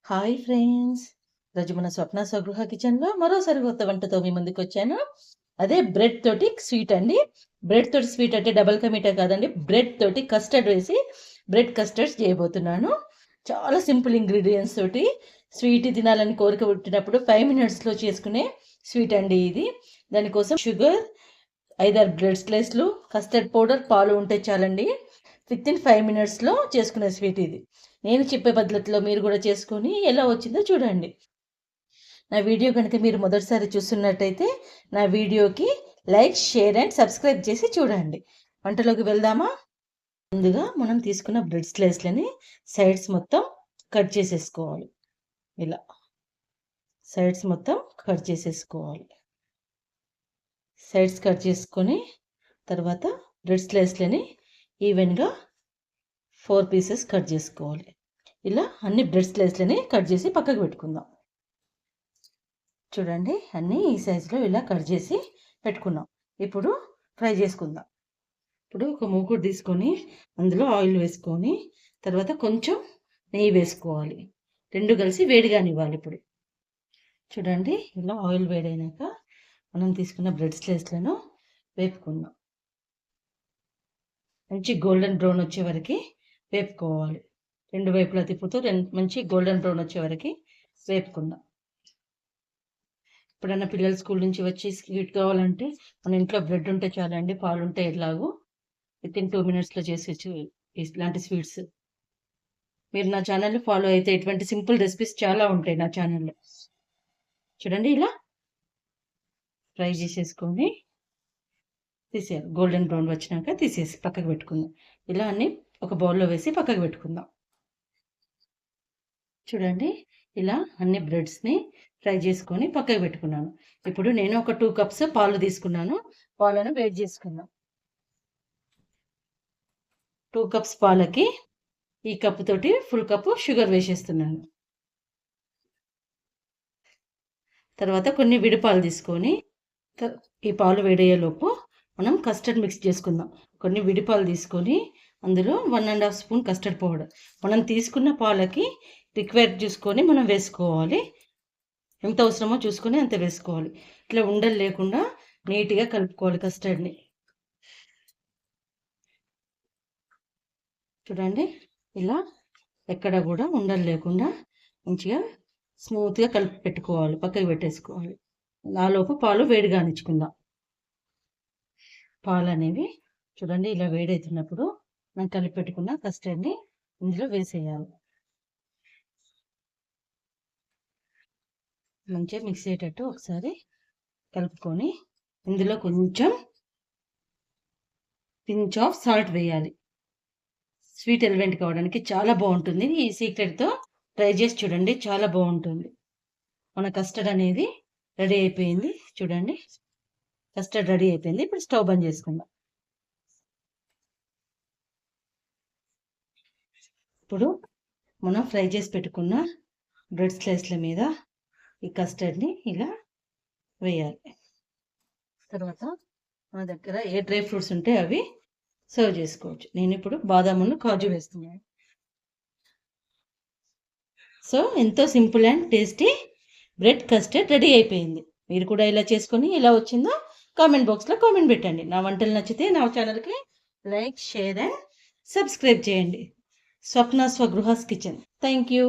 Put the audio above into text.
Hi friends! ఈరోజు మన స్వప్న స్వగృహ కిచెన్‌లో మరోసారి కొత్త వంటతో మీ ముందుకొచ్చాను. అదే బ్రెడ్ తోటి స్వీట్ అండి. బ్రెడ్ తోటి స్వీట్ అంటే డబుల్ కా మీఠా కాదండి. బ్రెడ్ తోటి కస్టర్డ్ వేసి బ్రెడ్ కస్టర్డ్స్ చేయబోతున్నాను. చాలా సింపుల్ ఇంగ్రీడియెంట్స్ తోటి స్వీట్ తినాలని కోరిక పుట్టినప్పుడు 5 మినిట్స్‌లో చేసుకునే స్వీట్ అండి ఇది. దానికోసం షుగర్, 5, 6 బ్రెడ్ స్లైస్‌లు, కస్టర్డ్ పౌడర్, పాలు ఉంటే చాలండి. వితిన్ 5 మినిట్స్‌లో చేసుకునే స్వీట్ ఇది. నేను చెప్పే పద్ధతిలో మీరు కూడా చేసుకొని ఎలా వచ్చిందో చూడండి. నా వీడియో కనుక మీరు మొదటిసారి చూస్తున్నట్టయితే నా వీడియోకి లైక్, షేర్ అండ్ సబ్స్క్రైబ్ చేసి చూడండి. వంటలోకి వెళ్దామా? ముందుగా మనం తీసుకున్న బ్రెడ్ స్లైస్లని సైడ్స్ మొత్తం కట్ చేసేసుకోవాలి. ఇలా సైడ్స్ మొత్తం కట్ చేసేసుకోవాలి. సైడ్స్ కట్ చేసుకొని తర్వాత బ్రెడ్ స్లైస్లని ఈవెన్గా 4 పీసెస్ కట్ చేసుకోవాలి. ఇలా అన్ని బ్రెడ్ స్లైస్లని కట్ చేసి పక్కకు పెట్టుకుందాం. చూడండి, అన్నీ ఈ సైజులో ఇలా కట్ చేసి పెట్టుకున్నాం. ఇప్పుడు ఫ్రై చేసుకుందాం. ఇప్పుడు ఒక మూకుడు తీసుకొని అందులో ఆయిల్ వేసుకొని తర్వాత కొంచెం నెయ్యి వేసుకోవాలి. రెండు కలిసి వేడిగానివ్వాలి. ఇప్పుడు చూడండి, ఇలా ఆయిల్ వేడైనాక మనం తీసుకున్న బ్రెడ్ స్లైస్లను వేపుకుందాం. మంచి గోల్డెన్ బ్రౌన్ వచ్చే వరకు వేపుకోవాలి. రెండు వైపులా తిప్పుతూ మంచి గోల్డెన్ బ్రౌన్ వచ్చే వరకు వేపుకుందాం. ఎప్పుడైనా పిల్లలు స్కూల్ నుంచి వచ్చి స్వీట్ కావాలంటే మన ఇంట్లో బ్రెడ్ ఉంటే చాలండి, పాలు ఉంటే ఎలాగో వితిన్ 2 మినిట్స్లో చేసేచ్చు ఇలాంటి స్వీట్స్. మీరు నా ఛానల్ని ఫాలో అయితే ఇటువంటి సింపుల్ రెసిపీస్ చాలా ఉంటాయి నా ఛానల్లో. చూడండి, ఇలా ఫ్రై చేసేసుకొని తీసేయాలి. గోల్డెన్ బ్రౌన్ వచ్చినాక తీసేసి పక్కకు పెట్టుకుందాం. ఇలా అన్ని ఒక బౌల్లో వేసి పక్కకు పెట్టుకుందాం. చూడండి, ఇలా అన్ని బ్రెడ్స్ని ఫ్రై చేసుకొని పక్కకు పెట్టుకున్నాను. ఇప్పుడు నేను ఒక 2 కప్స్ పాలు తీసుకున్నాను. పాలను వేడి చేసుకుందాం. 2 కప్స్ పాలకి ఈ కప్పు తోటి ఫుల్ కప్పు షుగర్ వేసేస్తున్నాను. తర్వాత కొన్ని విడిపాలు తీసుకొని ఈ పాలు వేడయ్యేలోపు మనం కస్టర్డ్ మిక్స్ చేసుకుందాం. కొన్ని విడిపాలు తీసుకొని అందులో 1.5 స్పూన్ కస్టర్డ్ పౌడర్, మనం తీసుకున్న పాలకి రిక్వైర్ చూసుకొని మనం వేసుకోవాలి. ఎంత అవసరమో చూసుకొని అంత వేసుకోవాలి. ఇట్లా ఉండలు లేకుండా నీట్గా కలుపుకోవాలి కస్టర్డ్ని. చూడండి, ఇలా ఎక్కడ కూడా ఉండలు లేకుండా మంచిగా స్మూత్గా కలిపి పెట్టుకోవాలి, పక్కకి పెట్టేసుకోవాలి. నాలోపు పాలు వేడిగా కానిచ్చుకుందాం. పాలు అనేవి చూడండి ఇలా వేడవుతున్నప్పుడు మనం కలిపి పెట్టుకున్న కస్టర్డ్ని ఇందులో వేసేయాలి. మంచిగా మిక్స్ అయ్యేటట్టు ఒకసారి కలుపుకొని ఇందులో కొంచెం పించ్ ఆఫ్ సాల్ట్ వేయాలి. స్వీట్ ఎలిమెంట్ కావడానికి చాలా బాగుంటుంది. ఈ సీక్రెట్తో ట్రై చేసి చూడండి, చాలా బాగుంటుంది. మన కస్టర్డ్ అనేది రెడీ అయిపోయింది. చూడండి, కస్టర్డ్ రెడీ అయిపోయింది. ఇప్పుడు స్టవ్ బంద్ చేసుకుందాం. ఇప్పుడు మనం ఫ్రై చేసి పెట్టుకున్న బ్రెడ్ స్లైస్ల మీద ఈ కస్టర్డ్ని ఇలా వేయాలి. తర్వాత మన దగ్గర ఏ డ్రై ఫ్రూట్స్ ఉంటే అవి సర్వ్ చేసుకోవచ్చు. నేను ఇప్పుడు బాదామును, కాజు వేస్తున్నాను. సో ఎంతో simple and tasty bread custard ready అయిపోయింది. మీరు కూడా ఇలా చేసుకొని ఎలా వచ్చిందో కామెంట్ బాక్స్లో కామెంట్ పెట్టండి. నా వంటలు నచ్చితే నా ఛానల్కి లైక్, షేర్ అండ్ సబ్స్క్రైబ్ చేయండి. స్వప్న స్వగృహస్ కిచెన్. Thank you.